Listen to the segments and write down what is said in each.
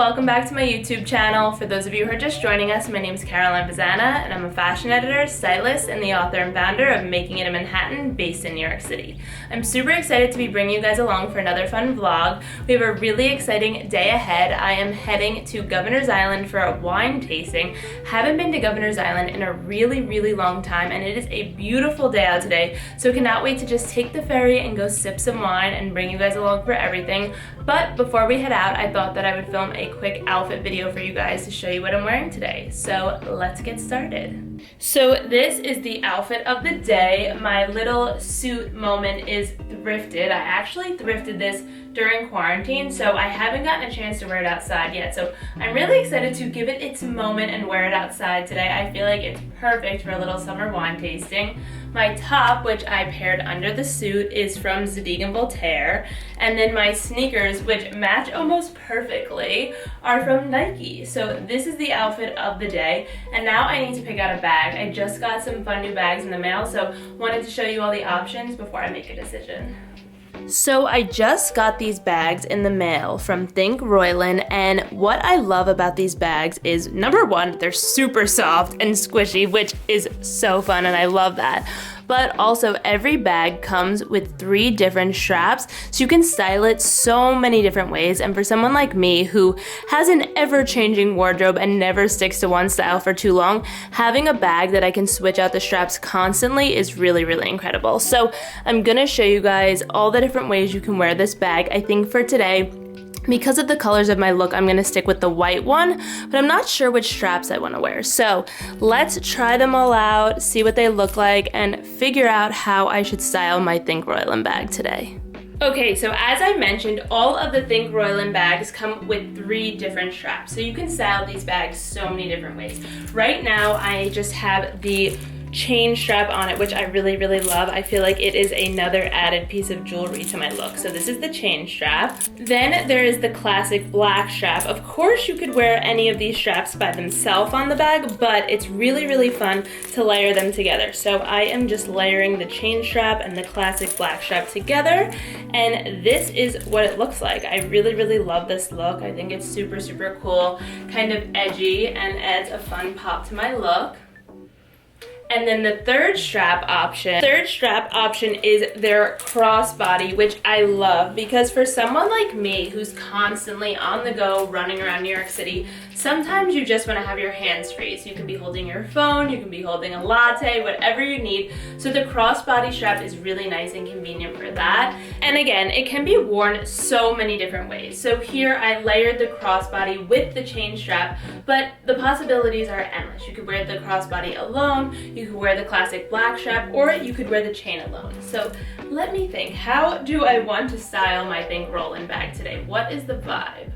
welcome back to my YouTube channel. For those of you who are just joining us, my name is Vazzana, and I'm a fashion editor, stylist, and the author and founder of Making It in Manhattan, based in New York City. I'm super excited to be bringing you guys along for another fun vlog. We have a really exciting day ahead. I am heading to Governor's Island for a wine tasting. Haven't been to Governor's Island in a really long time, and it is a beautiful day out today, so cannot wait to just take the ferry and go sip some wine and bring you guys along for everything. But before we head out, I thought that I would film a quick outfit video for you guys to show you what I'm wearing today. So let's get started. So this is the outfit of the day. My little suit moment is thrifted. I actually thrifted this during quarantine, so I haven't gotten a chance to wear it outside yet. So I'm really excited to give it its moment and wear it outside today. I feel like it's perfect for a little summer wine tasting. My top, which I paired under the suit, is from Zadig & Voltaire. And then my sneakers, which match almost perfectly, are from Nike. So this is the outfit of the day. And now I need to pick out a bag. I just got some fun new bags in the mail, so wanted to show you all the options before I make a decision. So I just got these bags in the mail from Think Royln, and what I love about these bags is, number one, they're super soft and squishy, which is so fun, and I love that. But also every bag comes with 3 different straps, so you can style it so many different ways. And for someone like me who has an ever-changing wardrobe and never sticks to one style for too long, having a bag that I can switch out the straps constantly is really incredible. So I'm gonna show you guys all the different ways you can wear this bag. I think for today, because of the colors of my look, I'm gonna stick with the white one, but I'm not sure which straps I wanna wear. So let's try them all out, see what they look like, and figure out how I should style my Think Royln bag today. Okay, so as I mentioned, all of the Think Royln bags come with 3 different straps. So you can style these bags so many different ways. Right now, I just have the chain strap on it, which I really love. I feel like it is another added piece of jewelry to my look. So this is the chain strap. Then there is the classic black strap. Of course, you could wear any of these straps by themselves on the bag, but it's really fun to layer them together. So I am just layering the chain strap and the classic black strap together, and this is what it looks like. I really love this look. I think it's super cool, kind of edgy, and adds a fun pop to my look. And then the third strap option is their crossbody, which I love because for someone like me who's constantly on the go running around New York City, sometimes you just want to have your hands free. So you can be holding your phone, you can be holding a latte, whatever you need. So the crossbody strap is really nice and convenient for that. And again, it can be worn so many different ways. So here I layered the crossbody with the chain strap, but the possibilities are endless. You could wear the crossbody alone, you could wear the classic black strap, or you could wear the chain alone. So let me think, how do I want to style my Think Royln bag today? What is the vibe?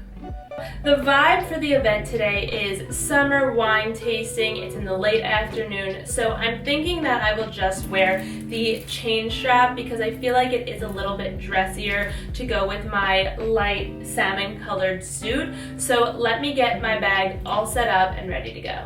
The vibe for the event today is summer wine tasting. It's in the late afternoon, so I'm thinking that I will just wear the chain strap because I feel like it is a little bit dressier to go with my light salmon colored suit. So let me get my bag all set up and ready to go.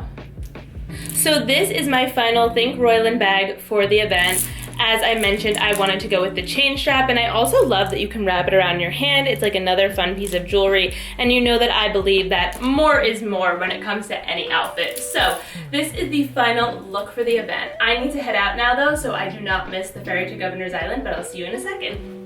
So this is my final Think Royln bag for the event. As I mentioned, I wanted to go with the chain strap, and I also love that you can wrap it around your hand. It's like another fun piece of jewelry, and you know that I believe that more is more when it comes to any outfit. So this is the final look for the event. I need to head out now though, so I do not miss the ferry to Governor's Island, but I'll see you in a second.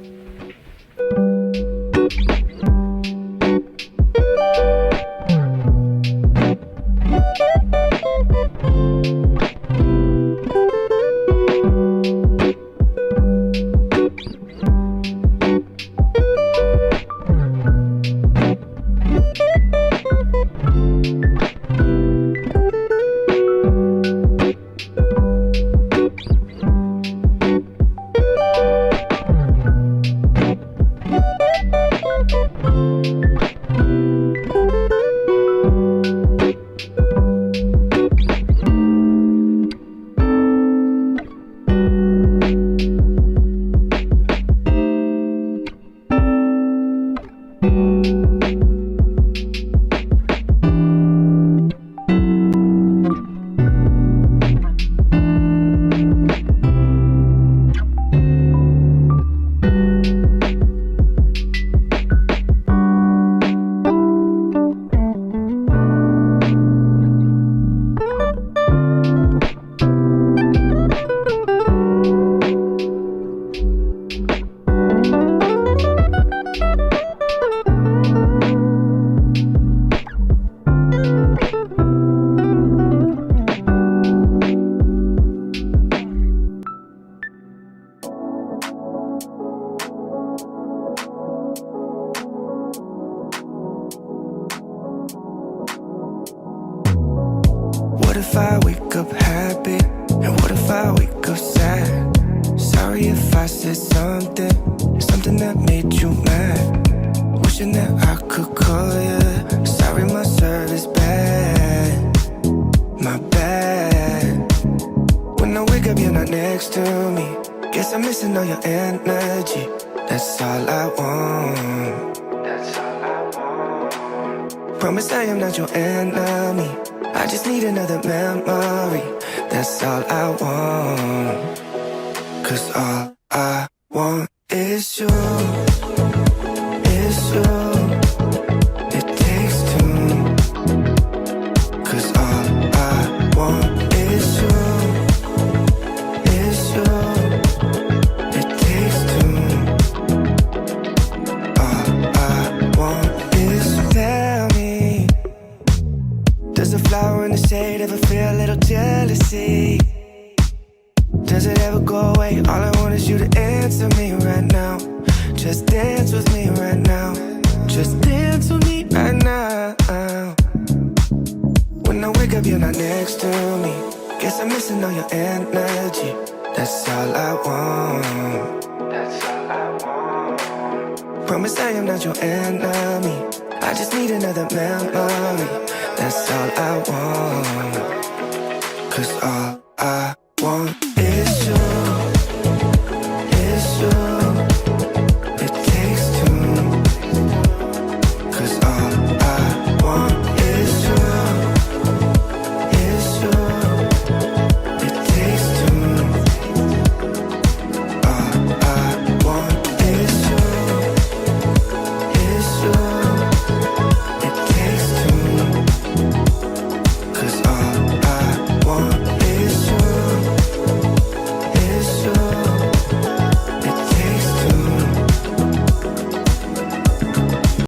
if I wake up happy? And what if I wake up sad? Sorry if I said something that made you mad. Wishing that I could call you. Sorry my service bad, my bad. When I wake up you're not next to me. Guess I'm missing all your energy. That's all I want. Promise I am not your enemy. I just need another memory. That's all I want. 'Cause all I want is you. Is you. It takes two. 'Cause all I want is you. Is you. It takes two. All I want is you. Tell me, does a flower in the shade ever feel a little jealousy? Does it ever go away? All I want is you to answer me right now. Just dance with me right now. Just dance with me right now. When I wake up you're not next to me. Guess I'm missing all your energy. That's all I want. Promise I am not your enemy. I just need another memory. That's all I want. 'Cause all I want